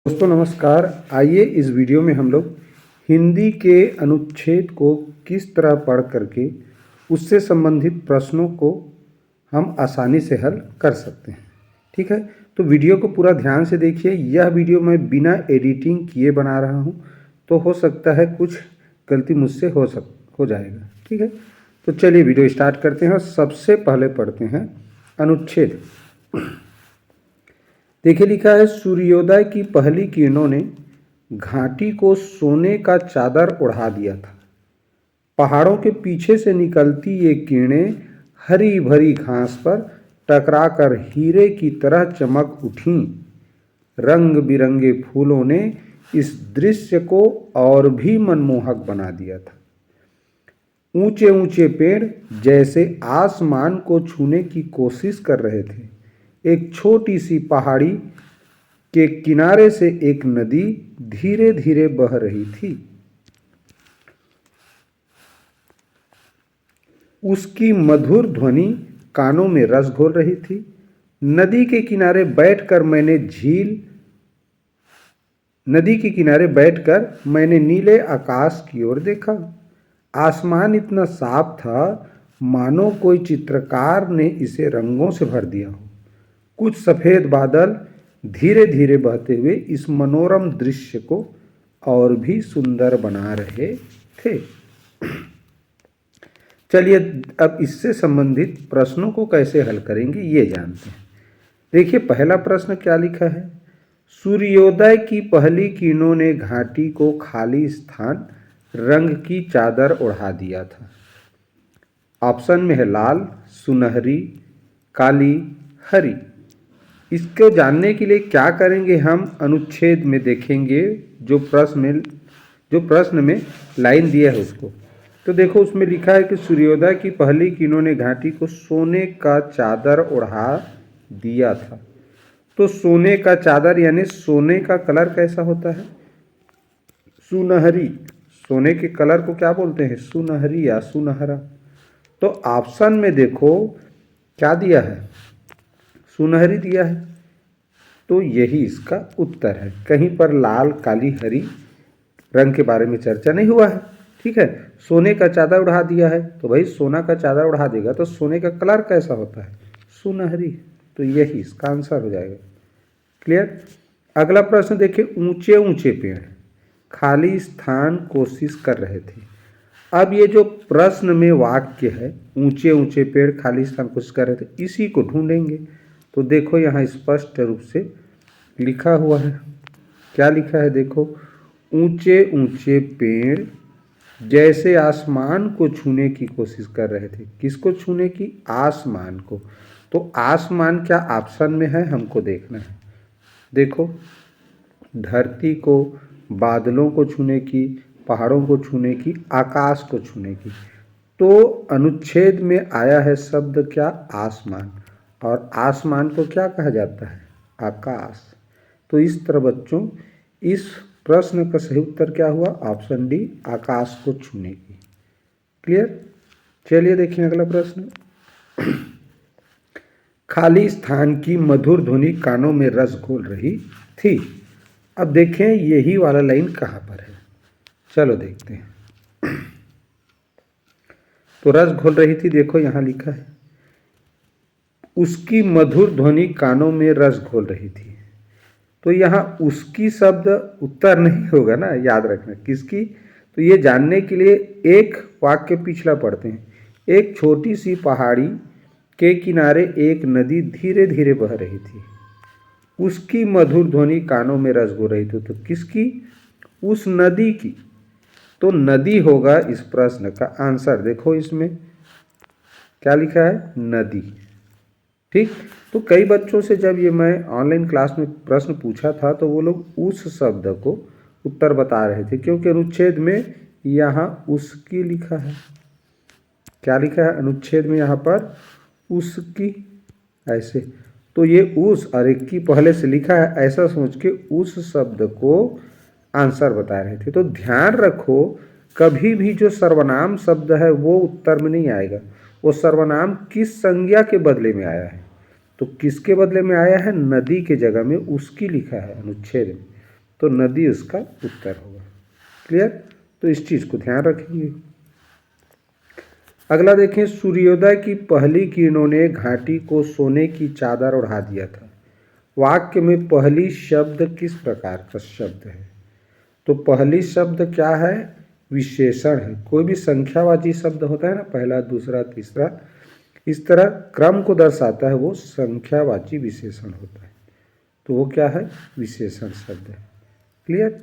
दोस्तों नमस्कार। आइए इस वीडियो में हम लोग हिंदी के अनुच्छेद को किस तरह पढ़ करके उससे संबंधित प्रश्नों को हम आसानी से हल कर सकते हैं। ठीक है, तो वीडियो को पूरा ध्यान से देखिए। यह वीडियो मैं बिना एडिटिंग किए बना रहा हूं, तो हो सकता है कुछ गलती मुझसे हो जाएगा। ठीक है, तो चलिए वीडियो स्टार्ट करते हैं और सबसे पहले पढ़ते हैं अनुच्छेद। देखिए लिखा है, सूर्योदय की पहली किरणों ने घाटी को सोने का चादर ओढ़ा दिया था। पहाड़ों के पीछे से निकलती ये किरणें हरी भरी घास पर टकराकर हीरे की तरह चमक उठीं। रंग बिरंगे फूलों ने इस दृश्य को और भी मनमोहक बना दिया था। ऊंचे ऊंचे पेड़ जैसे आसमान को छूने की कोशिश कर रहे थे। एक छोटी सी पहाड़ी के किनारे से एक नदी धीरे धीरे बह रही थी। उसकी मधुर ध्वनि कानों में रस घोल रही थी। नदी के किनारे बैठकर मैंने नीले आकाश की ओर देखा। आसमान इतना साफ था मानो कोई चित्रकार ने इसे रंगों से भर दिया हो। कुछ सफ़ेद बादल धीरे धीरे बहते हुए इस मनोरम दृश्य को और भी सुंदर बना रहे थे। चलिए अब इससे संबंधित प्रश्नों को कैसे हल करेंगे ये जानते हैं। देखिए पहला प्रश्न क्या लिखा है, सूर्योदय की पहली किरणों ने घाटी को खाली स्थान रंग की चादर ओढ़ा दिया था। ऑप्शन में है लाल, सुनहरी, काली, हरी। इसको जानने के लिए क्या करेंगे, हम अनुच्छेद में देखेंगे जो प्रश्न में लाइन दिया है उसको। तो देखो उसमें लिखा है कि सूर्योदय की पहली किरणों ने घाटी को सोने का चादर ओढ़ा दिया था। तो सोने का चादर यानी सोने का कलर कैसा होता है, सुनहरी। सोने के कलर को क्या बोलते हैं, सुनहरी या सुनहरा। तो ऑप्शन में देखो क्या दिया है, सुनहरी दिया है, तो यही इसका उत्तर है। कहीं पर लाल, काली, हरी रंग के बारे में चर्चा नहीं हुआ है। ठीक है, सोने का चादर उड़ा दिया है, तो भाई सोना का चादर उड़ा देगा तो सोने का कलर कैसा होता है, सुनहरी। तो यही इसका आंसर हो जाएगा। क्लियर। अगला प्रश्न देखिए, ऊंचे ऊंचे पेड़ खाली स्थान कोशिश कर रहे थे। अब ये जो प्रश्न में वाक्य है, ऊंचे ऊंचे पेड़ खाली स्थान कोशिश कर रहे थे, इसी को ढूंढेंगे। तो देखो यहाँ स्पष्ट रूप से लिखा हुआ है। क्या लिखा है देखो, ऊंचे ऊंचे पेड़ जैसे आसमान को छूने की कोशिश कर रहे थे। किसको छूने की, आसमान को। तो आसमान क्या ऑप्शन में है, हमको देखना है। देखो धरती को, बादलों को छूने की, पहाड़ों को छूने की, आकाश को छूने की। तो अनुच्छेद में आया है शब्द क्या, आसमान। और आसमान को क्या कहा जाता है, आकाश। तो इस तरह बच्चों इस प्रश्न का सही उत्तर क्या हुआ, ऑप्शन डी, आकाश को छूने की। क्लियर। चलिए देखिए अगला प्रश्न, खाली स्थान की मधुर ध्वनि कानों में रस घोल रही थी। अब देखें यही वाला लाइन कहाँ पर है, चलो देखते हैं। तो रस घोल रही थी, देखो यहाँ लिखा है, उसकी मधुर ध्वनि कानों में रस घोल रही थी। तो यहाँ उसकी शब्द उत्तर नहीं होगा ना, याद रखना किसकी। तो ये जानने के लिए एक वाक्य पिछला पढ़ते हैं। एक छोटी सी पहाड़ी के किनारे एक नदी धीरे धीरे बह रही थी। उसकी मधुर ध्वनि कानों में रस घोल रही थी। तो किसकी, उस नदी की। तो नदी होगा इस प्रश्न का आंसर। देखो इसमें क्या लिखा है, नदी। ठीक। तो कई बच्चों से जब ये मैं ऑनलाइन क्लास में प्रश्न पूछा था तो वो लोग उस शब्द को उत्तर बता रहे थे, क्योंकि अनुच्छेद में यहाँ उसकी लिखा है। क्या लिखा है अनुच्छेद में, यहाँ पर उसकी, ऐसे। तो ये उस और एक की पहले से लिखा है, ऐसा सोच के उस शब्द को आंसर बता रहे थे। तो ध्यान रखो कभी भी जो सर्वनाम शब्द है वो उत्तर में नहीं आएगा। वो सर्वनाम किस संज्ञा के बदले में आया है, तो किसके बदले में आया है, नदी के जगह में उसकी लिखा है अनुच्छेद में। तो नदी उसका उत्तर होगा। क्लियर? तो इस चीज़ को ध्यान रखेंगे। अगला देखें, सूर्योदय की पहली किरणों ने घाटी को सोने की चादर ओढ़ा दिया था। वाक्य में पहली शब्द किस प्रकार का शब्द है? तो पहली शब्द क्या है? विशेषण है। कोई भी संख्यावाची शब्द होता है ना, पहला, दूसरा, तीसरा, इस तरह क्रम को दर्शाता है, वो संख्यावाची विशेषण होता है। तो वो क्या है? विशेषण शब्द है। क्लियर?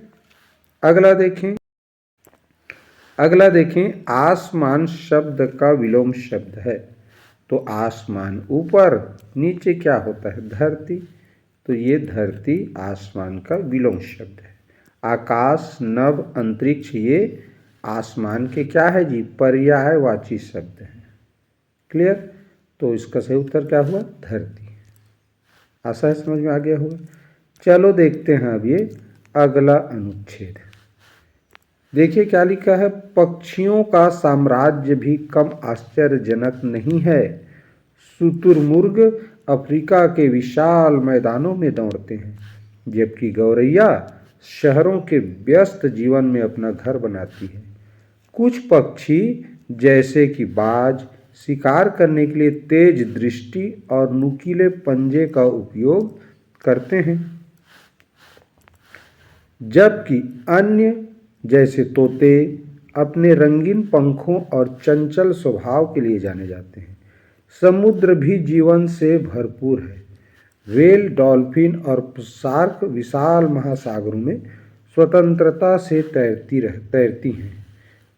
अगला देखें, आसमान शब्द का विलोम शब्द है। तो आसमान ऊपर, नीचे क्या होता है? धरती। तो ये धरती आसमान का विलोम शब्द है। आकाश, नभ, अंतरिक्ष, ये आसमान के क्या है जी? पर्यायवाची शब्द है। क्लियर? तो इसका सही उत्तर क्या हुआ? धरती। आशा है समझ में आ गया होगा। चलो देखते हैं अब ये अगला अनुच्छेद। देखिए क्या लिखा है, पक्षियों का साम्राज्य भी कम आश्चर्यजनक नहीं है। शुतुरमुर्ग अफ्रीका के विशाल मैदानों में दौड़ते हैं, जबकि गौरैया शहरों के व्यस्त जीवन में अपना घर बनाती है। कुछ पक्षी जैसे कि बाज शिकार करने के लिए तेज दृष्टि और नुकीले पंजे का उपयोग करते हैं, जबकि अन्य जैसे तोते अपने रंगीन पंखों और चंचल स्वभाव के लिए जाने जाते हैं। समुद्र भी जीवन से भरपूर है। व्हेल, डॉल्फिन और शार्क विशाल महासागरों में स्वतंत्रता से तैरती हैं।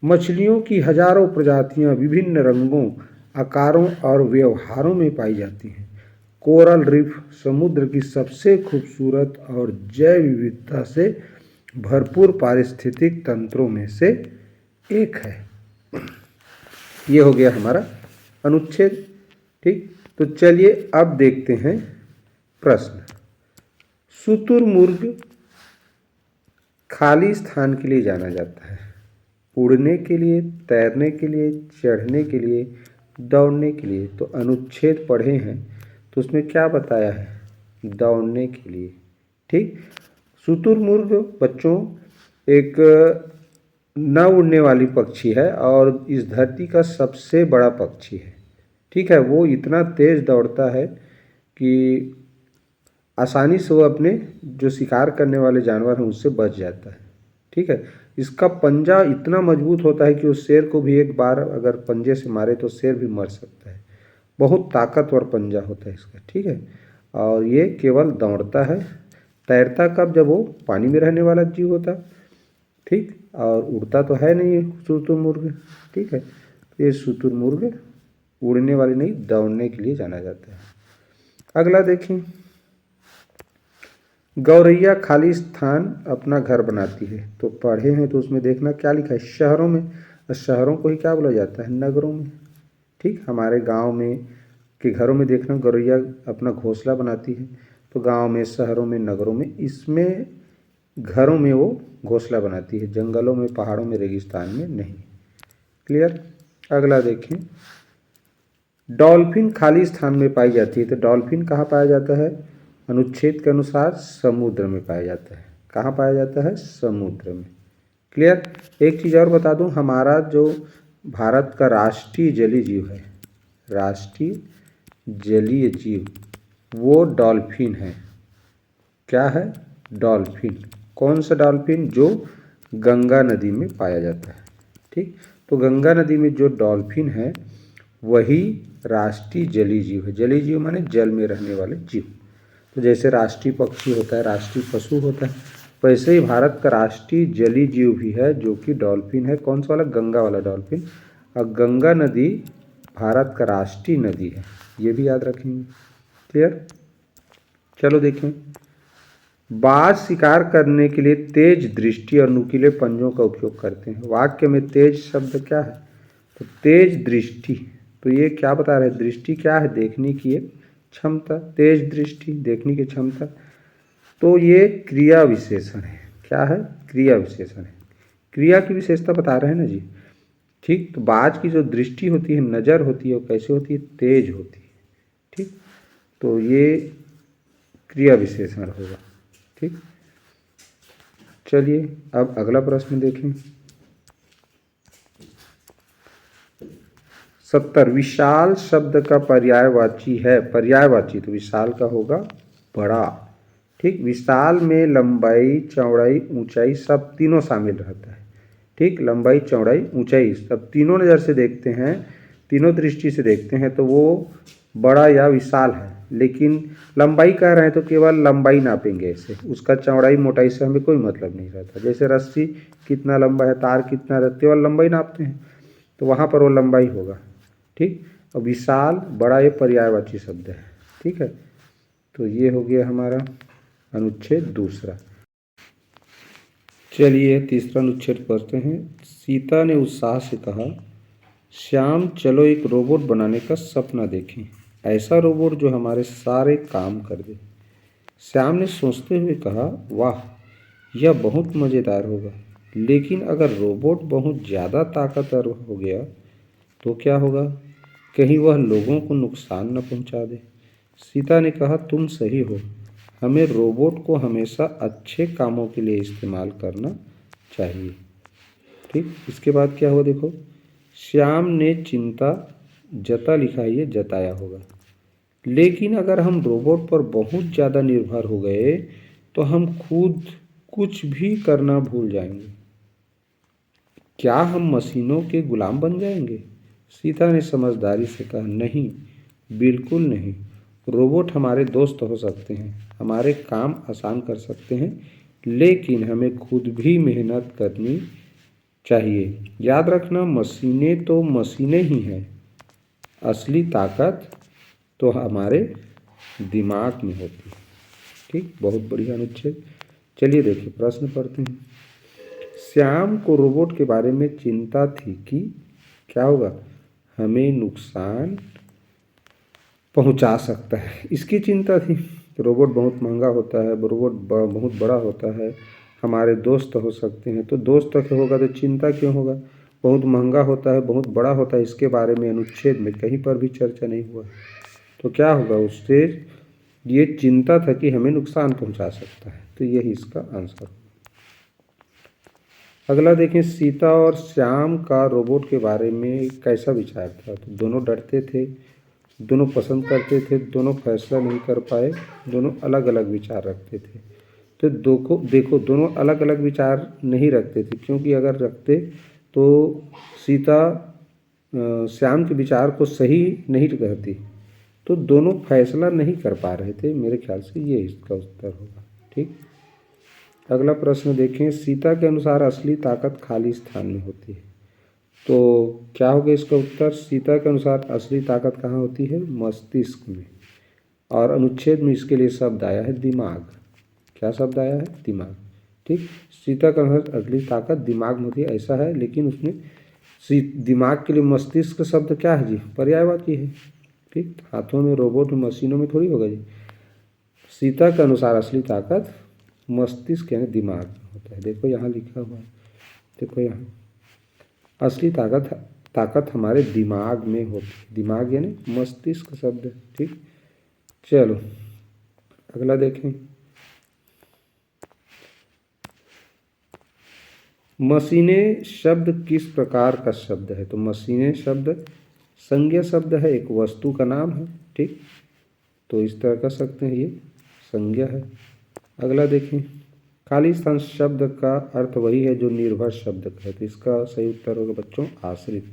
मछलियों की हजारों प्रजातियां विभिन्न रंगों, आकारों और व्यवहारों में पाई जाती हैं। कोरल रीफ समुद्र की सबसे खूबसूरत और जैव विविधता से भरपूर पारिस्थितिक तंत्रों में से एक है। ये हो गया हमारा अनुच्छेद। ठीक, तो चलिए अब देखते हैं प्रश्न। शुतुरमुर्ग खाली स्थान के लिए जाना जाता है। उड़ने के लिए, तैरने के लिए, चढ़ने के लिए, दौड़ने के लिए। तो अनुच्छेद पढ़े हैं तो उसमें क्या बताया है? दौड़ने के लिए। ठीक, शुतुरमुर्ग बच्चों एक न उड़ने वाली पक्षी है और इस धरती का सबसे बड़ा पक्षी है। ठीक है, वो इतना तेज दौड़ता है कि आसानी से वो अपने जो शिकार करने वाले जानवर हैं उससे बच जाता है। ठीक है, इसका पंजा इतना मजबूत होता है कि उस शेर को भी एक बार अगर पंजे से मारे तो शेर भी मर सकता है। बहुत ताकतवर पंजा होता है इसका। ठीक है, और ये केवल दौड़ता है। तैरता कब? जब वो पानी में रहने वाला जीव होता। ठीक, और उड़ता तो है नहीं शुतुरमुर्ग। ठीक है, तो ये शुतुरमुर्ग उड़ने वाली नहीं, दौड़ने के लिए जाना जाता है। अगला देखें, गौरैया खाली स्थान अपना घर बनाती है। तो पढ़े हैं तो उसमें देखना क्या लिखा है? शहरों में। और शहरों को ही क्या बोला जाता है? नगरों में। ठीक, हमारे गांव में के घरों में देखना गौरैया अपना घोंसला बनाती है। तो गांव में, शहरों में, नगरों में, इसमें घरों में वो घोंसला बनाती है, जंगलों में, पहाड़ों में, रेगिस्तान में नहीं। क्लियर? अगला देखें, डॉल्फिन खाली स्थान में पाई जाती है। तो डॉल्फिन कहाँ पाया जाता है? अनुच्छेद के अनुसार समुद्र में पाया जाता है। कहाँ पाया जाता है? समुद्र में। क्लियर? एक चीज़ और बता दूं, हमारा जो भारत का राष्ट्रीय जलीय जीव है, राष्ट्रीय जलीय जीव, वो डॉल्फिन है। क्या है? डॉल्फिन। कौन सा डॉल्फिन? जो गंगा नदी में पाया जाता है। ठीक, तो गंगा नदी में जो डॉल्फिन है वही राष्ट्रीय जलीय जीव है। जलीय जीव माने जल में रहने वाले जीव। तो जैसे राष्ट्रीय पक्षी होता है, राष्ट्रीय पशु होता है, वैसे ही भारत का राष्ट्रीय जलीय जीव भी है जो कि डॉल्फिन है। कौन सा वाला? गंगा वाला डॉल्फिन। और गंगा नदी भारत का राष्ट्रीय नदी है, ये भी याद रखेंगे। क्लियर? चलो देखें, बाज शिकार करने के लिए तेज दृष्टि और नुकीले पंजों का उपयोग करते हैं। वाक्य में तेज शब्द क्या है? तो तेज दृष्टि। तो ये क्या बता रहे हैं? दृष्टि क्या है? देखने की एक क्षमता। तेज दृष्टि, देखने की क्षमता। तो ये क्रिया विशेषण है। क्या है? क्रिया विशेषण है। क्रिया की विशेषता बता रहे हैं ना जी। ठीक, तो बाज की जो दृष्टि होती है, नज़र होती है, वो कैसे होती है? तेज होती है। ठीक, तो ये क्रिया विशेषण होगा। ठीक, चलिए अब अगला प्रश्न देखें। 70 विशाल शब्द का पर्यायवाची है। पर्यायवाची तो विशाल का होगा बड़ा। ठीक, विशाल में लंबाई चौड़ाई ऊंचाई सब तीनों शामिल रहता है। ठीक, लंबाई चौड़ाई ऊंचाई सब तीनों नज़र से देखते हैं, तीनों दृष्टि से देखते हैं तो वो बड़ा या विशाल है। लेकिन लंबाई कह रहे हैं तो केवल लंबाई नापेंगे ऐसे, उसका चौड़ाई मोटाई से हमें कोई मतलब नहीं रहता। जैसे रस्सी कितना लंबा है, तार कितना है, केवल लंबाई नापते हैं तो वहाँ पर वो लंबाई होगा। ठीक, और विशाल बड़ा ये पर्यायवाची शब्द है। ठीक है, तो ये हो गया हमारा अनुच्छेद दूसरा। चलिए तीसरा अनुच्छेद पढ़ते हैं। सीता ने उत्साह से कहा, श्याम चलो एक रोबोट बनाने का सपना देखें, ऐसा रोबोट जो हमारे सारे काम कर दे। श्याम ने सोचते हुए कहा, वाह यह बहुत मज़ेदार होगा, लेकिन अगर रोबोट बहुत ज़्यादा ताकतवर हो गया तो क्या होगा? कहीं वह लोगों को नुकसान न पहुंचा दे। सीता ने कहा, तुम सही हो, हमें रोबोट को हमेशा अच्छे कामों के लिए इस्तेमाल करना चाहिए। ठीक, इसके बाद क्या हुआ देखो। श्याम ने चिंता जता लिखा है, ये जताया होगा। लेकिन अगर हम रोबोट पर बहुत ज़्यादा निर्भर हो गए तो हम खुद कुछ भी करना भूल जाएंगे। क्या हम मशीनों के गुलाम बन जाएंगे? सीता ने समझदारी से कहा, नहीं, बिल्कुल नहीं। रोबोट हमारे दोस्त हो सकते हैं, हमारे काम आसान कर सकते हैं, लेकिन हमें खुद भी मेहनत करनी चाहिए। याद रखना, मशीनें तो मशीनें ही हैं, असली ताकत तो हमारे दिमाग में होती है। ठीक, बहुत बढ़िया अनुच्छेद। चलिए देखिए प्रश्न पढ़ते हैं। श्याम को रोबोट के बारे में चिंता थी कि क्या होगा, हमें नुकसान पहुंचा सकता है, इसकी चिंता थी। रोबोट बहुत महंगा होता है, रोबोट बहुत बड़ा होता है, हमारे दोस्त हो सकते हैं, तो दोस्त होगा तो चिंता क्यों होगा? बहुत महंगा होता है, बहुत बड़ा होता है, इसके बारे में अनुच्छेद में कहीं पर भी चर्चा नहीं हुआ। तो क्या होगा, उससे ये चिंता था कि हमें नुकसान पहुंचा सकता है, तो यही इसका आंसर। अगला देखें, सीता और श्याम का रोबोट के बारे में कैसा विचार था? तो दोनों डरते थे, दोनों पसंद करते थे, दोनों फैसला नहीं कर पाए, दोनों अलग अलग विचार रखते थे। तो देखो दोनों अलग अलग विचार नहीं रखते थे, क्योंकि अगर रखते तो सीता श्याम के विचार को सही नहीं कहती, तो दोनों फैसला नहीं कर पा रहे थे। मेरे ख्याल से ये इसका उत्तर होगा। ठीक, अगला प्रश्न देखें। सीता के अनुसार असली ताकत खाली स्थान में होती है, तो क्या होगा इसका उत्तर? सीता के अनुसार असली ताकत कहाँ होती है? मस्तिष्क में। और अनुच्छेद में इसके लिए शब्द आया है दिमाग। क्या शब्द आया है? दिमाग। ठीक, सीता के अनुसार असली ताकत दिमाग में होती है ऐसा है, लेकिन उसमें दिमाग के लिए मस्तिष्क शब्द क्या है जी? पर्यायवाची है। ठीक, हाथों में, रोबोट में, मशीनों में थोड़ी होगा जी। सीता के अनुसार असली ताकत मस्तिष्क यानी दिमाग में होता है। देखो यहाँ लिखा हुआ है, देखो यहाँ असली ताकत हमारे दिमाग में होती है। दिमाग यानी मस्तिष्क शब्द है। ठीक, चलो अगला देखें। मशीनें शब्द किस प्रकार का शब्द है? तो मशीनें शब्द संज्ञा शब्द है, एक वस्तु का नाम है। ठीक, तो इस तरह कर सकते हैं, ये संज्ञा है। अगला देखें, खाली स्थान शब्द का अर्थ वही है जो निर्भर शब्द का है, तो इसका सही उत्तर होगा बच्चों आश्रित।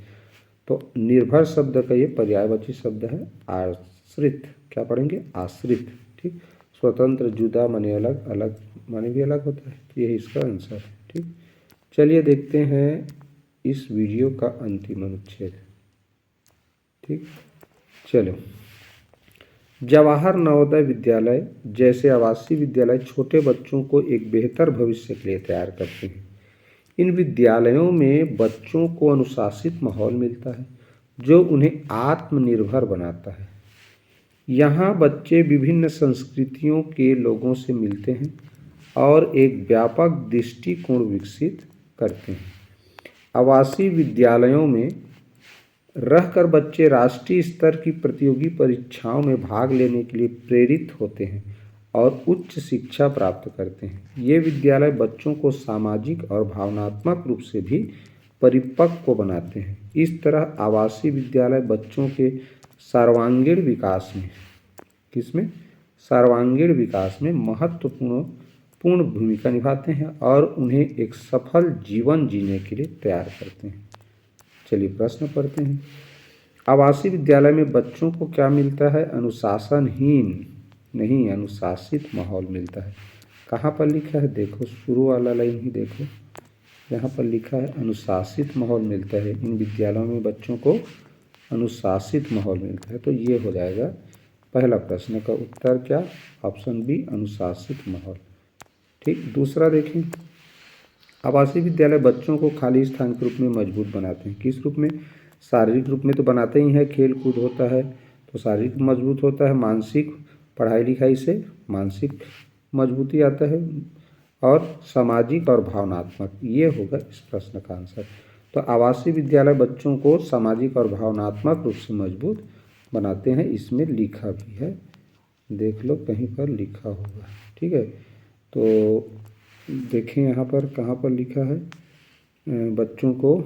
तो निर्भर शब्द का ये पर्यायवाची शब्द है आश्रित। क्या पढ़ेंगे? आश्रित। ठीक, स्वतंत्र, जुदा माने अलग, अलग माने भी अलग होता है, तो यही इसका आंसर है। ठीक, चलिए देखते हैं इस वीडियो का अंतिम अनुच्छेद। ठीक, चलो। जवाहर नवोदय विद्यालय जैसे आवासीय विद्यालय छोटे बच्चों को एक बेहतर भविष्य के लिए तैयार करते हैं। इन विद्यालयों में बच्चों को अनुशासित माहौल मिलता है जो उन्हें आत्मनिर्भर बनाता है। यहाँ बच्चे विभिन्न संस्कृतियों के लोगों से मिलते हैं और एक व्यापक दृष्टिकोण विकसित करते हैं। आवासीय विद्यालयों में रहकर बच्चे राष्ट्रीय स्तर की प्रतियोगी परीक्षाओं में भाग लेने के लिए प्रेरित होते हैं और उच्च शिक्षा प्राप्त करते हैं। ये विद्यालय बच्चों को सामाजिक और भावनात्मक रूप से भी परिपक्व बनाते हैं। इस तरह आवासीय विद्यालय बच्चों के सर्वांगीण विकास में किसमें सर्वांगीण विकास में महत्वपूर्ण भूमिका निभाते हैं और उन्हें एक सफल जीवन जीने के लिए तैयार करते हैं। चलिए प्रश्न पढ़ते हैं। आवासीय विद्यालय में बच्चों को क्या मिलता है? अनुशासनहीन नहीं, अनुशासित माहौल मिलता है। कहाँ पर लिखा है? देखो शुरू वाला लाइन ही देखो, यहाँ पर लिखा है अनुशासित माहौल मिलता है। इन विद्यालयों में बच्चों को अनुशासित माहौल मिलता है। तो ये हो जाएगा पहला प्रश्न का उत्तर क्या? ऑप्शन बी, अनुशासित माहौल। ठीक, दूसरा देखें। आवासीय विद्यालय बच्चों को खाली स्थान के रूप में मजबूत बनाते हैं। किस रूप में? शारीरिक रूप में तो बनाते ही हैं, खेल कूद होता है तो शारीरिक मजबूत होता है, मानसिक पढ़ाई लिखाई से मानसिक मजबूती आता है, और सामाजिक और भावनात्मक। ये होगा इस प्रश्न का आंसर। तो आवासीय विद्यालय बच्चों को सामाजिक और भावनात्मक रूप से मजबूत बनाते हैं, इसमें लिखा भी है, देख लो कहीं पर लिखा होगा। ठीक है, तो देखें यहाँ पर कहाँ पर लिखा है बच्चों को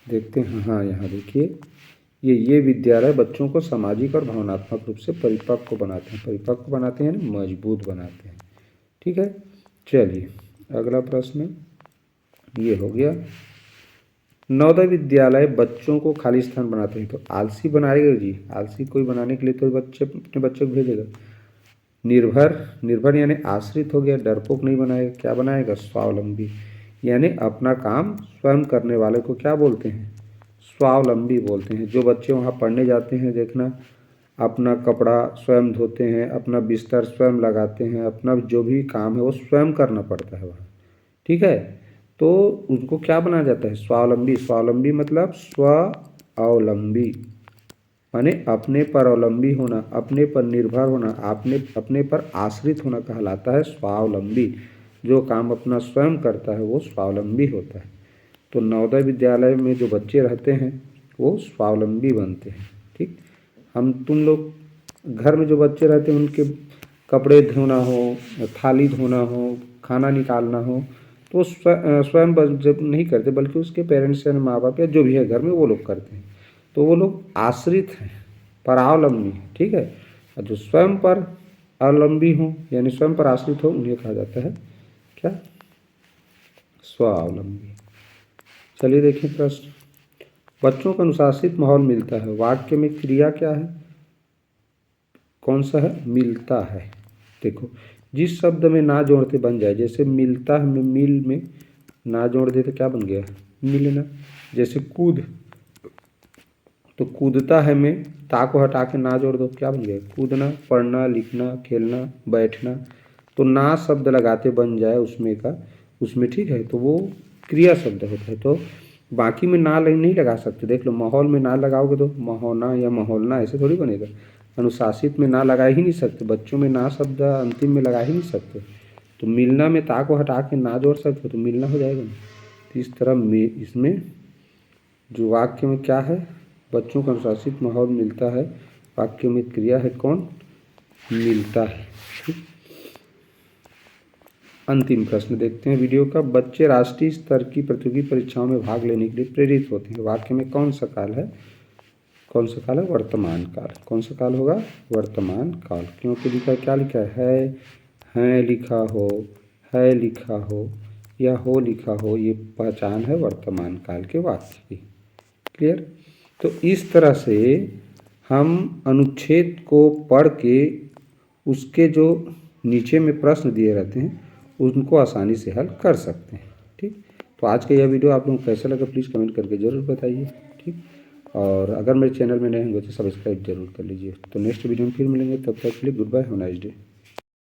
देखते हैं। हाँ, यहाँ देखिए, ये विद्यालय बच्चों को सामाजिक और भावनात्मक रूप से परिपक्व बनाते हैं। परिपक्व बनाते हैं यानी मजबूत बनाते हैं। ठीक है, चलिए अगला प्रश्न ये हो गया। नवोदय विद्यालय बच्चों को खाली स्थान बनाते हैं। तो आलसी बनाएगा जी, आलसी कोई बनाने के लिए तो बच्चे अपने बच्चों को भेजेगा। निर्भर यानी आश्रित हो गया, डरपोक नहीं बनाएगा। क्या बनाएगा? स्वावलंबी यानी अपना काम स्वयं करने वाले को क्या बोलते हैं? स्वावलंबी बोलते हैं। जो बच्चे वहाँ पढ़ने जाते हैं, देखना, अपना कपड़ा स्वयं धोते हैं, अपना बिस्तर स्वयं लगाते हैं, अपना जो भी काम है वो स्वयं करना पड़ता है वहाँ। ठीक है, तो उनको क्या बनाया जाता है? स्वावलंबी। स्वावलंबी मतलब स्वावलंबी माने अपने पर अवलंबी होना, अपने पर निर्भर होना, अपने पर आश्रित होना कहलाता है स्वावलंबी। जो काम अपना स्वयं करता है वो स्वावलंबी होता है। तो नवोदय विद्यालय में जो बच्चे रहते हैं वो स्वावलंबी बनते हैं। ठीक, तुम लोग घर में जो बच्चे रहते हैं उनके कपड़े धोना हो, थाली धोना हो, खाना निकालना हो, तो स्वयं जब नहीं करते, बल्कि उसके पेरेंट्स या माँ बाप या जो भी है घर में वो लोग करते हैं। तो वो लोग आश्रित हैं, परावलंबी हैं। ठीक है, और जो स्वयं पर अवलंबी हों यानी स्वयं पर आश्रित हो, उन्हें कहा जाता है क्या? स्वावलंबी। चलिए देखें प्रश्न। बच्चों को अनुशासित माहौल मिलता है। वाक्य में क्रिया क्या है? कौन सा है? मिलता है। देखो, जिस शब्द में ना जोड़ते बन जाए, जैसे मिलता है में मिल में ना जोड़ दे तो क्या बन गया? मिलना। जैसे कूद, तो कूदता है में ता को हटा के ना जोड़ दो, क्या बन गया? कूदना। पढ़ना, लिखना, खेलना, बैठना, तो ना शब्द लगाते बन जाए उसमें ठीक है, तो वो क्रिया शब्द होता है। तो बाकी में ना नहीं लगा सकते। देख लो, माहौल में ना लगाओगे तो महोना या महोलना ऐसे थोड़ी बनेगा। अनुशासित में ना लगा ही नहीं सकते, बच्चों में ना शब्द अंतिम में लगा ही नहीं सकते। तो मिलना में ता को हटा के ना जोड़ सकते तो मिलना हो जाएगा ना। तो इस तरह इसमें जो वाक्य में क्या है? बच्चों को अनुशासित माहौल मिलता है। वाक्य में क्रिया है कौन? मिलता है। अंतिम प्रश्न देखते हैं वीडियो का। बच्चे राष्ट्रीय स्तर की प्रतियोगी परीक्षाओं में भाग लेने के लिए प्रेरित होते हैं। वाक्य में कौन सा काल है? कौन सा काल है? वर्तमान काल। कौन सा काल होगा? वर्तमान काल। क्योंकि लिखा क्या लिखा है लिखा हो, है लिखा हो या हो लिखा हो, ये पहचान है वर्तमान काल के वाक्य की। क्लियर? तो इस तरह से हम अनुच्छेद को पढ़ के उसके जो नीचे में प्रश्न दिए रहते हैं उनको आसानी से हल कर सकते हैं। ठीक, तो आज का यह वीडियो आप लोगों को कैसा लगा प्लीज़ कमेंट करके ज़रूर बताइए। ठीक, और अगर मेरे चैनल में नए होंगे तो सब्सक्राइब जरूर कर लीजिए। तो नेक्स्ट वीडियो में फिर मिलेंगे, तब तक के लिए goodbye, have a nice day.